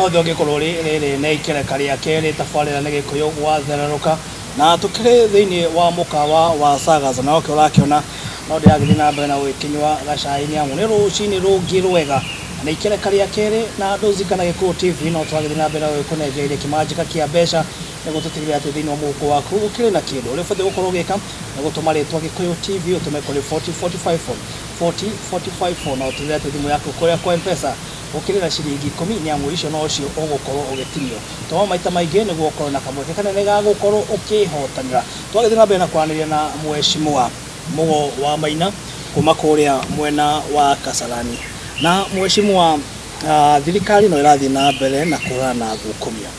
hothe ungikorwo riri na ikereka ria keri tabarira ni gikuyu gwathereruka na tukire thiini wa mukawa wa Sagas na okyo rakiona no ndiagithii na mbere na gwikinywa gacai ni amu ni rucini rungi rwega na ikereka ria keri na nduzikana Gikuyu TV no twagithi na mbere na gwikunengeire kimanjika kia mbeca niguo tutigire ati thiini wa muhuko waku ukire na kindu uri bati gukorwo gika na gutuma ritwa Gikuyu TV utume kuri 4045 na utigire ati thimu yaku kuria kwa M-Pesa ukirira ciringi 10 ni amu icio no cio ugukorwo ugitinio to maita maingi niguo ukorwo na kamweke kanene ga gukorwo ukihotanira twagithi na mbere na kwaraniria na mheshimiwa Mugo wa Maina kuma kuria mwena wa Kasarani na mheshimiwa thirikari no irathi na mbere na kurana gukumia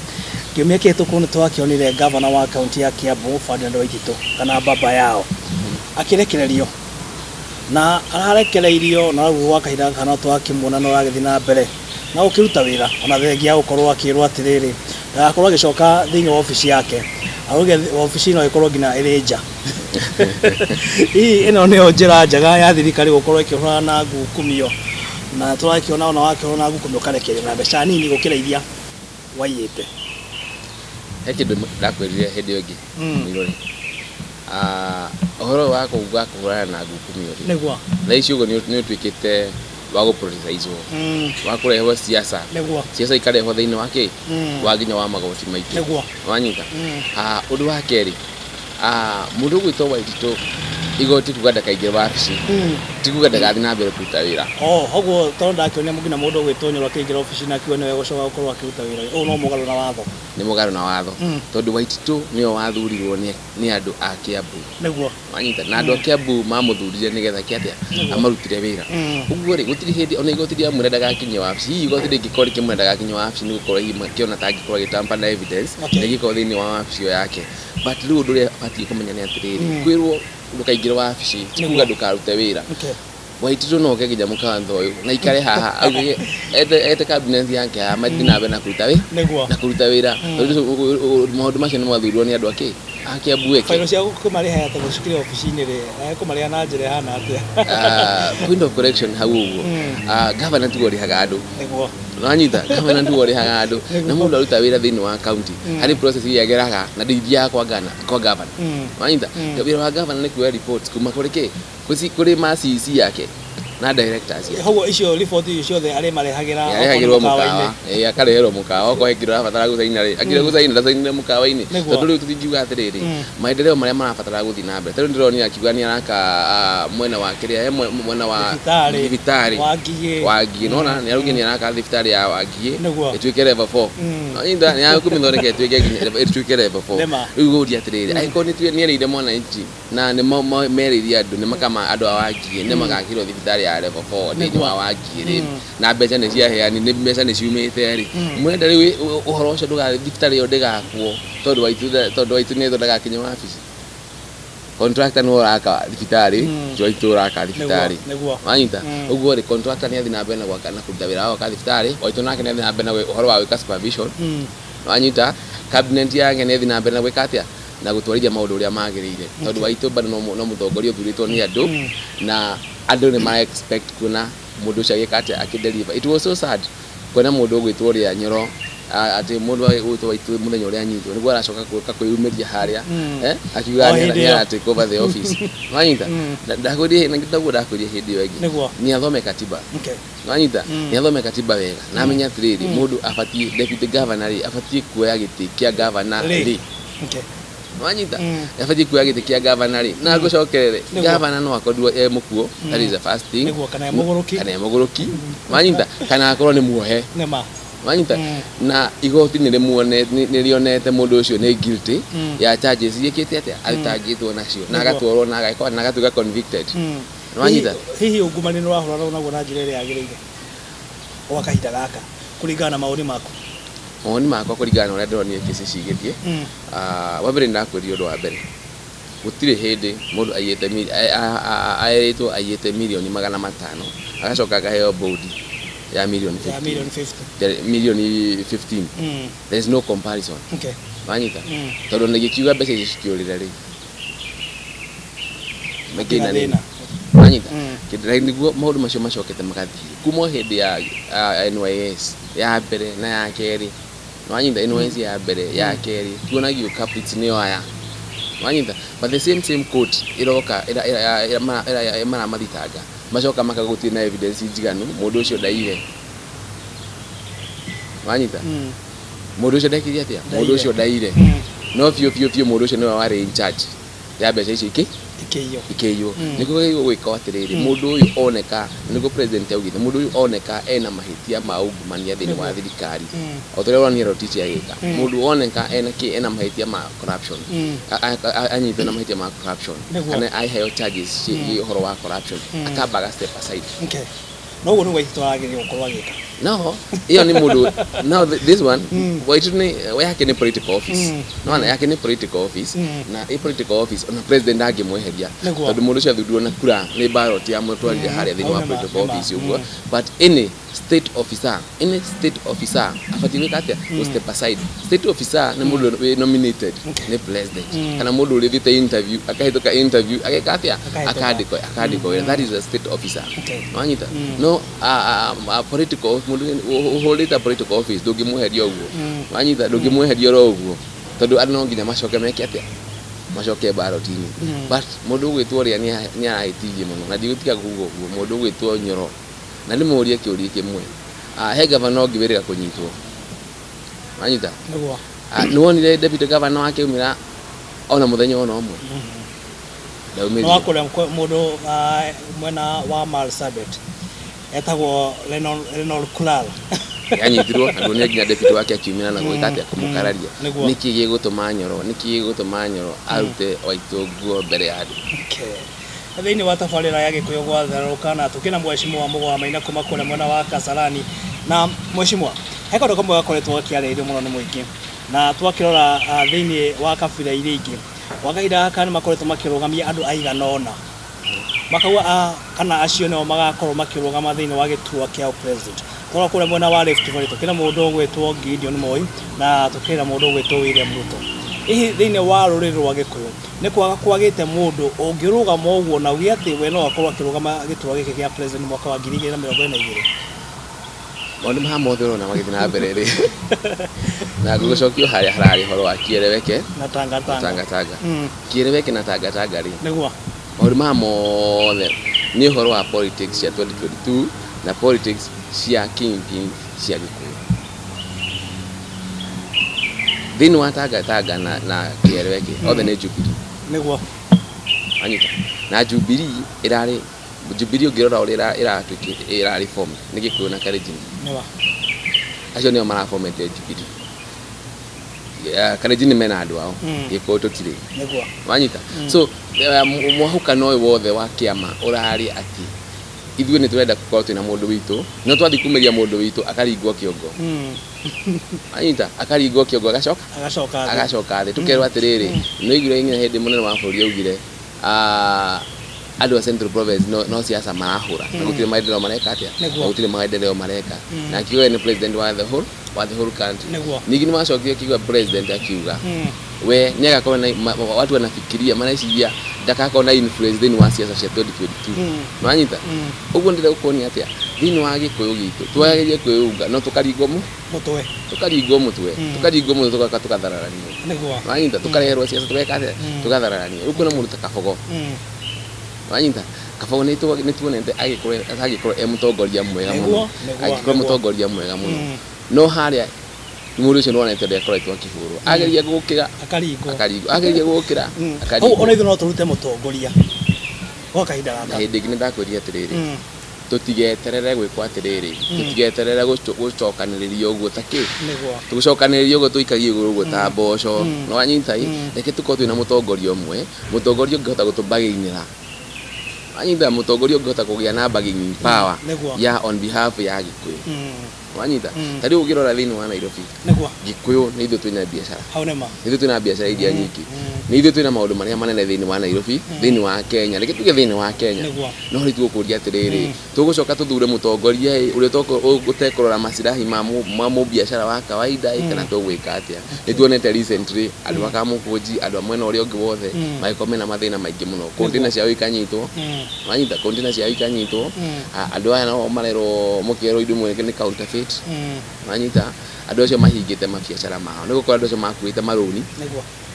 kiumia kihituku ni twakionire governor wa county ya Kiambu Ferdinand Waititu kana baba yao akirekererio na ararekereirio na guo akahinda kana twakimona no ragithi na mbere na ukiruta wira ona thengia gukorwo akirwa atiriri akorwo agicoka thiini wa ofisi yake aruge ofisi no ikorwo ngina irinja ino nio njira njaga ya thirikari gukorwo ikihura na ngukumio na turakiona ona wakihura na ngukumio karekerio na mbeca nini gukira iria waiyite kindu ndakwirire hindi ingi mirori ohoro wako uga kuhurana na ngukumio niguo na icio ugo ni utwikite wa guprocessize wa kurehewa siasa siasa ikarehewa thiini wake wa nginya wa magoti maiti wanyita undu wa keri mundu gwitwo Waititu igoti kuganda kaingire wabici tikuga ndagathi na mbere kuruta wira hoguo tonda akionia mugina mundu gwitonyerwa kaingire ofici na kione we gucoka gukorwo akiruta wira no mugaru na watho ni mugaru na watho tondu Waititu nio wathurirwo ni andu a Kiambu niguo wanyita na andu a Kiambu mamuthurire nigetha kiatia amarutire wira uguo ri gutiri hindi ona igoti ria mwenda gakinye wabici igoti ringikori kimwenda gakinye wabici ni gukorwo kiona tangikorwo gitampa na evidence nigiko thiini wa wabici yake but riu undu ria bati kumenya ni atiriri kwirwo ndukaingire wabici tikuga ndukarute wira Waititu no keginya mukantho uyu na ikare haha ete cabinet yake amathina be na kuruta wira maundu macio ni mathurirwo ni andu ake Kiambu eke failo cia kumariha ya tagucukire ofisi-ini ri kumariha na njira hana atia point of correction hau uguo governor tu orihaga andu wanyita governor ndu orihaga andu na mundu aruta wira thiini wa county hari process yageraga na ndithia kwa governor wanyita wira wa governor ni kuoya reports kuma kuri macisi yake na directors yake hogo icio report icio the ari marehagera mukawa akareherwo mukawa ko ekirwa batara gusaina ri akire gusaina ndasaina mukawa-ini tondu riu tutingiuga atiriri maendeleo maria marabatara guthi na mbere tondu ndironi akiuga ni araka mwena wa kiria mwena wa thibitari Wagie nona ni arugi ni araka thibitari ya Wagie etwike level 4 inda ni akumithoneke etwike nginya etwike level 4 riu gudi atiriri aiko ni erire mwana inchi na ni meriria andu ni makama andu a Wagie ni magakirwo thibitari ya level 4 ni wa Wagie na mbeca ni cia heani ni mbeca ni ciumite ri mwenda ri uhoro ucio nduga thibitari yo ndigakuo tondu Waitu ni thondaga kinya wabici contractor no raka thibitari Waitu raka thibitari wanyita uguo ri contractor ni athi na mbere na gwaka na kuruta wira wao ka thibitari Waitu nake ni athi na mbere na uhoro wa wika supervision wanyita cabinet yake ni athi na mbere na gwika atia na gutwarithia maundu uria magirire tondu Waitu bado no muthongoria uthuritwo ni andu na andu ni ma expect kuna mundu ucio agikate akideliver. It was so sad kwena mundu gwitwo ria Nyoro ati mundu gwitwo Waitu muthenya uria anyitwo niguo aracoka kwiyumiria haria akiuga ni ati cover the office wanyita ndakuria na ngitaguo ndakuria hindi iyo ingi ni athome katiba wanyita ni athome katiba wega na amenya atiriri mundu abatie deputy governor abatie kuoya giti kia governor ri wanyita yafaji kuya giti kia governor na gucokerere governor no akorwo mukuo that is the first thing kana muguruki wanyita kana akorwo ni muohe wanyita na igoti ni rionete mundu ucio ni guilty ya charges yekete atia atagitwo nacio na agatwarwo na agakwa na agatuga convicted wanyita hihi ungumani no wahura naguo na njira ria yagirire o akahinda gaka kuringana na maoni mako mawoni makwa kuringana na uria ndonire kesi cigithie wabere ndakwirio ndo wa mbere gutire hindi mundu ayeretwo ayete milioni 500 agacoka agaheo bodi ya milioni 15 there is no comparison wanyita tondu nigikiuga mbeca icio cikiurira ri mekina nini wanyita kidira niguo maundu macio macokete magathiri kuma hindi ya NYS ya mbere na ya keri wanyita NYS ya mbere ya keri tuonagio capits nio aya wanyita but the same court iroka ira mara mathitaga macoka makaguti na evidence njiganu mundu ucio ndaire wanyita mundu ucio ndakiria atia mundu ucio ndaire no fio mundu ucio niwe wari in charge ya mbeca icio ikeyo niko gwika atiriri mundu uyu oneka niko president augite mundu uyu oneka ena mahitia ma ungumania thini wa thirikari otorera ni rotiti agika mundu oneka ena mahitia ma corruption anyite na mahitia ma corruption kana I have charges horo wa corruption akabaga step aside no one way to argue gukorwa agika no iyo ni mundu now this one we yake ni political office no na yake ni political office na political office ona president angimweheria tondu mundu cia thuduo na kura ni ballot ya mutwarire haria thini wa political office uguo but any state officer afati wika atia to step aside state officer ni mundu nominated ni president kana mundu uri thite interview akahituka interview ageka atia akandiko that is a state officer wanyita no a political mundu uholita political office ndungimweheria uguo wanyita ndungimweheria ro uguo tondu andũ nginya macoke meke atia macoke ballot-ini but mundu gwitwo ria ni araitigie muno na ndigutiga kuuga uguo mundu gwitwo Nyoro na ni murie kiuria kimwe he governor ngibirira kunyitwo wanyita niguo ni wonire deputy governor wake umira ona muthenya ona omwe no akore mundu mwena wa Marsabit etagwo Lenol Kulala yanyitirwo andu ni nginya deputy wake akiumira na gwika atia kumukararia niki gigutuma Nyoro arute Waitunguo mbere ya andu thini wa tabarira ya Gikuyu gwatharuka na tukina mheshimiwa Mugwa Maina kuma kule mwena wa Kasarani na mheshimiwa hekondo kamwe gakoretwo kiareire muno ni muingi na twakirora thini wa kabira iria ingi wakaida kana makoretwo makirugamia andu aiganona makawa kana acio no magakorwo makirugama thini wa gitua kia president twa kule mwena wa Rift Valley tukina mundu gwetwo Gideon Moi na tukira mundu gwetwo William Ruto ihi thini wa ruriri rwa Gikuyu ni kwaga kwagite mundu ungirugama uguo na ugi ati we no akorwo akirugama gitua giki kia president mwaka wa 2022 ondu mahamothe na magithina mbere ri na gugucokio haria harari horo wa Kiereweke na Tanga Kiereweke na Tanga ri niguo ondu mahamothe ni horo wa politics ya 2022 na politics cia kingpin cia Gikuyu thini wa Tanga na Kiereweke othe ni Jubilee niguo anyita na Jubilee ungirora urira ira reform ni Gikuyu na Kalenjin niwa acio nio maraformete Jubilee Kalenjin mena andu ao Gikuyu tutire niguo wanyita so mwahuka no wothe wa kiama urari ati ithuĩ nĩ twenda gũkorwo twĩna mũndũ witũ no twathi kumeria mũndũ witũ akaringwo kĩongo anyita akaringwo kĩongo agacoka thĩ tukerwo atĩrĩrĩ no igire nginya hĩndĩ mũnene wa bũrũri augire andũ a Central Province no siasa marahũra na gũtirĩ maendeleo mareka atĩa gũtirĩ maendeleo mareka na akiuga ni president wa the whole country ningĩ nĩ macokire kiuga president akiuga we nyaga kwa watu wanafikiria manaiciria ndakakona influence thini wa siasa cia 2022 nwanyita uguo ndire ukoni atia thini wa Gikuyu gitu twagerie kwĩunga no tukaringwo mutwe tukathararania nwanyita tukareherwo siasa tukeka atia tukathararania uguo na mundu takabogo nwanyita kabogo ni tuonete agikorwo mutongoria mwega muno no haria mundu ucio nonete ndekoretwo akihurwo ageria gukira akaringwo ona ithu no turute mutongoria wa kahinda gaka hindi ngi ndakwiria atiriri tutigeterere gwikwa atiriri tutigeterere gucokaniriria uguo taki tugucokaniriria uguo tuikagie iguru uguo ta mboco no anyita reke tukorwo twina mutongoria umwe mutongoria ungihota gutubaginira anyita mutongoria ungihota kugia na bargaining power ya on behalf ya Gikuyu wanyita tari ukirora thini wa Nairobi niguo Gikuyu ni ithu twina biashara haunema ithu twina biashara iria nyingi ni ithu twina maundu maria manene thini wa Nairobi thini wa Kenya reke tuge thini wa Kenya no ri tugukuria atiriri tugucoka tuthure mutongoria uria utekurora masirahi ma biashara wa kawaida kana tugwika atia ni tuonete recently andu akamukunji andu amwena uria ungi wothe maikome na mathina maingi muno container cia ikanyitwo wanyita container cia ikanyitwo andu aya no marero mukero indu mwe ni counterfeit wanyita andu acio mahingite mabiashara mao ni gukora andu acio makuite maruni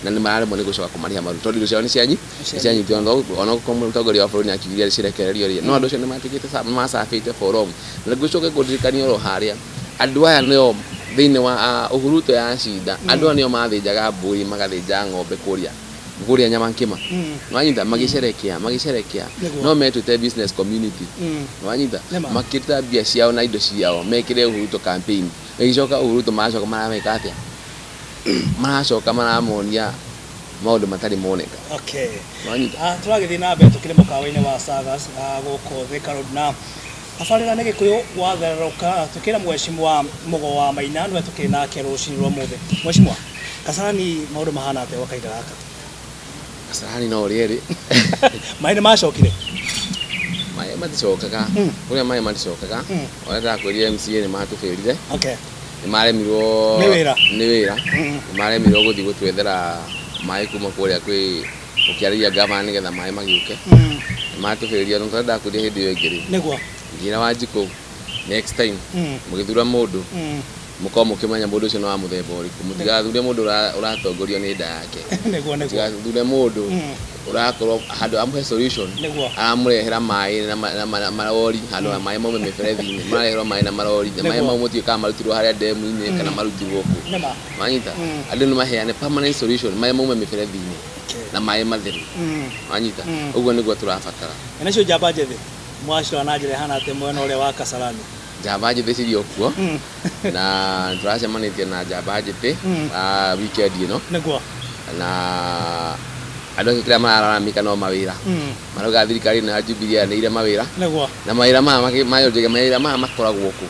na ni mararemwo ni gucoka kumariha maru tondu cio ni cianyitwo ono mutongoria wa bururi akigiria cirekererio ria no andu acio ni matigite macabite forum na gucoka kudirikania ro haria andu aya nio thini wa uhuruto ya shida andu aya nio mathinjaga mbui magathinja ng'ombe kuria nyama nkima wanyita magisherekea no metute business community wanyita makita bia ciao na indo ciao mekire uhuruto campaign igicoka uhuruto macoka marameka atia maracoka maramonia maundu matari moneka wanyita turagithii na mbere tukire mukawa-ini wa Sagas guko Thika Road na afarira ne Gikuyu watheruka tukira mweshimwa Mugo wa Maina nwe tukina kerucini rwa muthe mweshimwa Kasarani maundu mahana atia wakaida gaka Kasarani no rieri maina macokire mai maticokaga uria mai maticokaga orenda kwĩria MCA ni matubĩrire ni maremirwo ni wĩra ni maremirwo guthi gutwethera mai kuma kuria kwi ukiarĩria gavana nigetha mai magiuke ni matubĩrire no twenda kwĩria hindi iyo ingĩ niguo ngira Wanjiku next time mugithura mundu muko mukimanya mundu ucio no wa muthemba uriku mutigathure mundu uratongorio ni nda yake mutigathure mundu urakorwo handu amhe solution aramurehera mai na marori handu mai maume miberethi-ini marehera mai na marori mai mau mutio marutirwo haria demu-ini kana marutirwo ku manyita andu ni maheane permanent solution mai maume miberethi-ini na mai matheru manyita uguo niguo turabatara enacio njamba njethi mwacira na njira hana ate mwena uria wa Kasarani njamba njethi cirio kuo na turacemanitie na njamba njethi weekend ino niguo na andu kira mararamika no mawira maroga thirikari na Jubilee ni ire mawira na mawira mawira makoragwo ku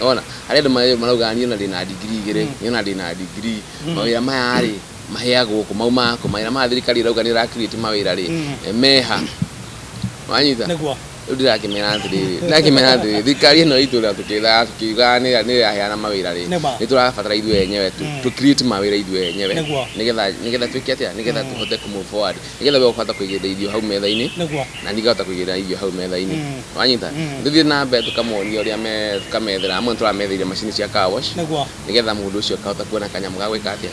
ona hari andu maroga ni na ndina degree 2 ni na ndina degree mawira maya ari maheagwo ku mauma ku mawira ma thirikari rauga ni ra create mawira ri meha wanyita niguo ndirakimena atiriri thirikari ino itu ria tukiuga ni aheana mawira ri ni turabatara ithuĩ enyewe tu create mawira ithuĩ enyewe nigetha twike atia nigetha tuhote ku move forward nigetha we ukahota kuigĩra irio hau metha-ini na nigahota kuigĩra irio hau metha-ini wanyita tuthie na mbere tukamonia uria tukamethera amwe turametheire macini cia car wash nigetha mundu ucio akahota kuona kanyamu ga gwika atia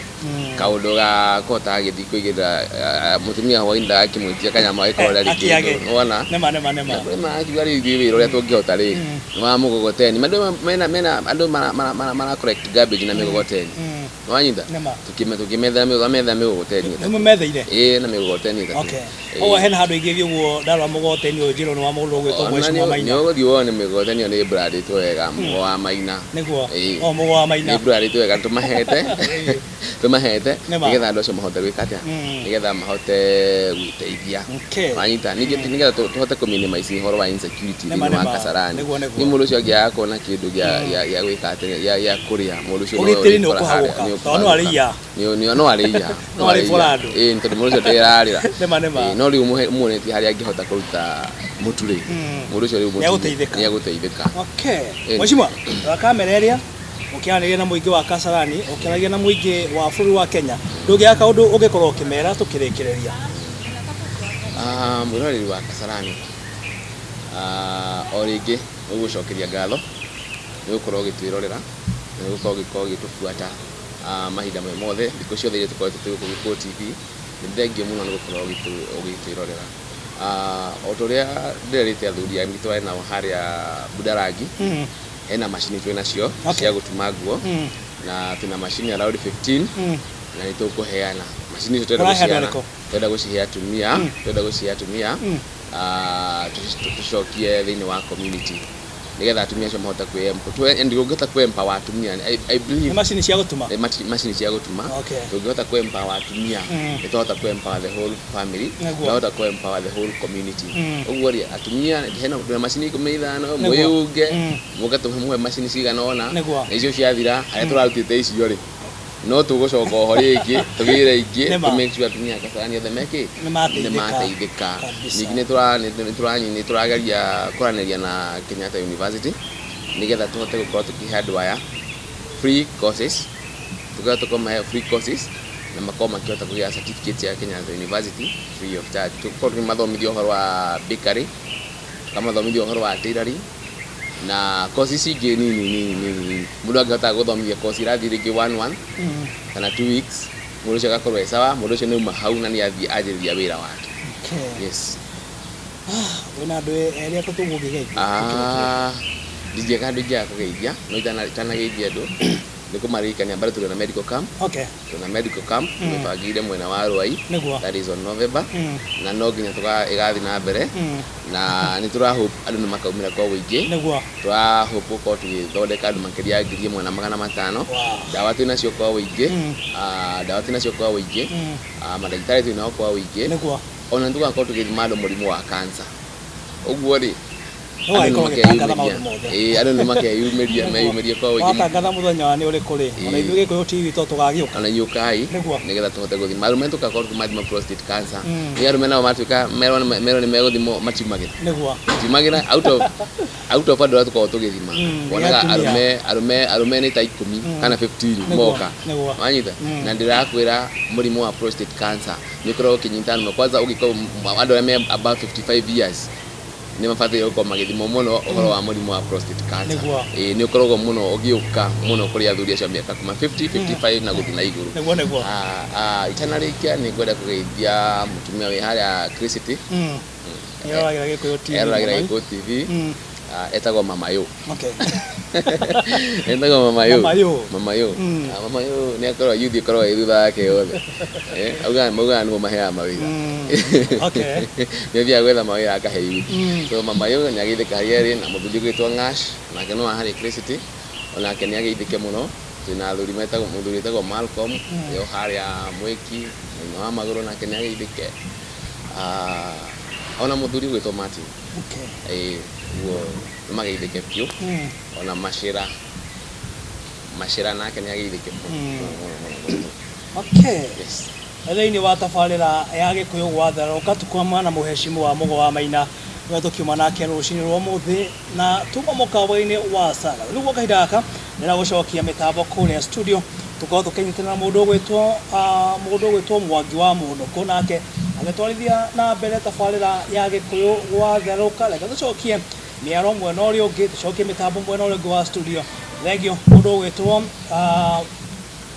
kaundu ga kota agithii kuigĩra mutumia wa inda akimwitia kanyamu agĩkorwo rĩarĩ wona akiuga rĩu ithuĩ wĩra ũrĩa tũngĩhota rĩ wa mugogoteni andũ mara collect garbage na migogoteni wanyita tukimethera migogoteni mumetheire na migogoteni o hena handu ingĩ ũguo ndarwa mugogoteni ũyũ njĩro nĩ wa mũndũ ũgwĩtwo Mweshimwa Maina nĩ ũgũthiĩ wone migogoteni ĩyo nĩ brandĩtwo wega Mugo wa Maina nĩguo Mugo wa Maina nĩ brandĩtwo wega tumahete nigetha andũ acio mahote gwĩka atĩa nigetha mahote gwĩteithia wanyita nigetha tuhote kũminimize ũhoro wa insecurity thĩinĩ wa Kasarani ni mũndũ ũcio angĩaga kuona kĩndũ gĩa gwĩka atĩ gĩa kũrĩa mũndũ ũcio ũgitĩri nĩ ũkũhagũka no arĩia no arĩia tondũ mũndũ ũcio ndĩrarĩra no rĩu muonetie harĩa angĩhota kũruta mũtu rĩ mũndũ ũcio rĩu nĩ egũteithĩka Mweshimwa kamera ĩrĩa ukianĩria na mũingĩ wa Kasarani ukianĩria na mũingĩ wa bũrũri wa Kenya ndũngĩaka ũndũ ũngĩkorwo ũkĩmera tũkĩrĩkĩrĩria mũroreri wa Kasarani o rĩngĩ ũgũcokeria ngatho nĩ gũkorwo ũgĩtwĩrorera nĩ gũkorwo ũgĩtũbuata mahinda mothe thikũ ciothe iria tũkoretwo tũrĩ Gĩkũyũ TV nĩ thengiũ mũno nĩ gũkorwo ũgĩtwĩrorera o ũrĩa ndĩrerĩte athuri aitũ aya nao harĩa Budalangi hena macini twĩ nacio cia gũtuma nguo na twĩna macini around 15 na nĩ tũkũheana macini icio twenda gũcihe atumia tucokie thĩinĩ wa community nigetha atumia acio mahota kwĩempower ndi ũngĩhota kwĩempower atumia I believe macini cia gũtuma macini cia gũtuma ũngĩhota kwĩempower atumia nĩtũhota kwĩempower the whole family nĩtũhota kwĩempower the whole community ũguo rĩ atumia hena macini 15 mwĩunge mũgatũhe macini cigana ona na icio ciathira arĩa tũrarutĩte icio rĩ no tũgũcoka ho rĩngĩ tũgĩre ingĩ to make sure atumia kasarani othe meke nĩmateithĩka ningĩ nĩtũrageria kwaranĩria na Kenyatta University nigetha tũhote gũkorwo tũkĩhe andũ aya free courses tũkamahe free courses na makorwo makĩhota kũgĩa certificate ya Kenyatta University free of charge tũkorwo tũkĩmathomithia ũhoro wa bakery kamathomithia ũhoro wa tailoring na courses ingĩ nini mũndũ angĩhota gũthomithia course irathi rĩngĩ 1 kana 2 weeks mũndũ ũcio agakorwo sawa mũndũ ũcio nĩuma hau na nĩathiĩ anjĩrĩria wĩra wake. Yes. Wĩna andũ erĩ tũgũgeithia ndingĩaka andũ ingĩ akũgeithia no itanageithia andũ nĩkũmaririkania bado tuna medical camp. Tuna medical camp tũbangĩire mwena wa Rwai that is on November na no nginya tũgathi na mbere na nĩtũrahope andũ nĩmakaumĩra kwa ũingĩ tũrahope gũkorwo tũgĩthondeka andũ makĩria 1,500 dawa twĩnacio kwa ũingĩ mandagĩtarĩ twĩnao kwa ũingĩ ona tũgakorwo tũgĩthima andũ mũrimũ wa cancer ũguo rĩ andũ nĩmakeyumĩria meyumĩrie kwa ũingĩ watangatha mũthenya wa nĩ ũrĩkũ rĩ ona ithuĩ Gĩkũyũ TV to tũgagĩũka ona inyukai nĩgetha tũhote gũthima arũme tũgakorwo tũmathima prostate cancer nĩ arũme nao matuĩka merwo nĩ megũthimwo matiumagĩra out of andũ tũkorwo tũgĩthima wonaga arũme nĩ ta 10 kana 15 moka wanyita na ndĩrakwĩra mũrimũ wa prostate cancer nĩ ũkoragwo ũkĩnyita kwanza ũgĩkorwo andũ arĩa me above 55 years nĩ mabataire gũkorwo magĩthimwo mũno ũhoro wa mũrimũ wa prostate cancer nĩ ũkoragwo mũno ũgĩũka mũno kũrĩ athuri acio mĩaka kuma 50 55 na gũthiĩ na igũrũ itanarĩkia nĩ ngwenda kũgeithia mũtumia wĩ harĩa Christy eroragĩra Gĩkũyũ TV etagwo Mama Yo. Etagwo Mama Yo nĩ akorwo youth ikorwo thutha wake yothe auga nĩmo maheaga mawĩra nĩathiaga gwetha mawĩra akahe youth so Mama Yo nĩageithĩka harĩa arĩ na mũthuri ũgwĩtwo Ng'ash nake no harĩ Christy onake nĩageithĩke mũno twĩna athuri mũthuri wĩtagwo Malcolm yo harĩa Mwĩki na wa magũrũ nake nĩageithĩke ona mũthuri wĩtwo Martin guo nĩmageithĩke biũ ona Mashira nake nĩageithĩke thĩinĩ wa tabarĩra ya Gĩkũyũ gwatharũka tũkoma na mũhecimu wa Mũgo wa Maina we tũkiuma nake rũcinĩ rwa ũmũthĩ na tuma mũkawa-inĩ wa Saga rĩu gwa kahinda gaka nĩragũcokia mĩtambo kũrĩa studio tũkorwo tũkĩnyitana mũndũ ũgwĩtwo Mwangi wa Mũndũkũ nake agĩtwarithia na mbere tabarĩra ya Gĩkũyũ gwatharũka reke tũcokie mĩaro mwena ũrĩa ũngĩ tũcokie mĩtambo mwena ũrĩa ũngĩ wa studio thengio mũndũ ũgwĩtwo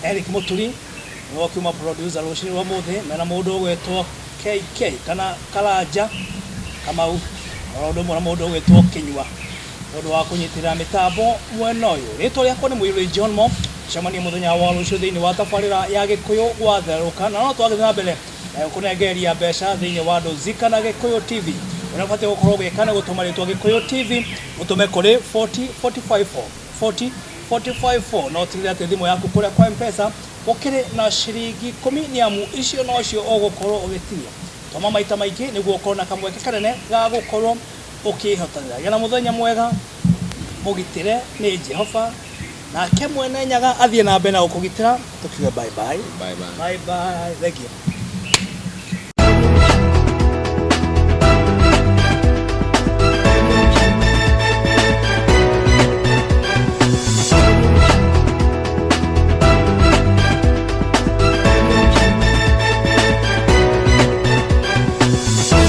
Eric Mũturi nĩwe kiuma producer rũcinĩ rwa ũmũthĩ mena mũndũ ũgwĩtwo KK kana Karanja Kamau ũndũ ũmwe na mũndũ ũgwĩtwo Kĩnyua ũndũ wa kũnyitĩrĩra mĩtambo mwena ũyũ rĩtwa rĩakwa nĩ Mũirũrĩ John Mo cemania mũthenya wa rũciũ thĩinĩ wa tabarĩra ya Gĩkũyũ gwatharũka na no twagĩthiĩ na mbere na kũnengeria mbeca thĩinĩ wa Ndũthika na Gĩkũyũ TV ũrabatiĩ gũkorwo gwĩkana gũtũma rĩtwa Gĩkũyũ TV ũtũme kũrĩ 40454 no tigĩrĩra atĩ thimũ yaku kũrĩa kwa M-Pesa ũkĩrĩ na ciringi 10 nĩamu icio nocio ũgũkorwo ũgĩtinia toma maita maingĩ nĩguo ũkorwo na kamweke kanene ga gũkorwo ũkĩhotanĩra gĩa na mũthenya mwega mũgitĩre nĩ Jehova nake mwene nyaga athiĩ na mbere na gũkũgitĩra tũkiuga bye bye. Thank you.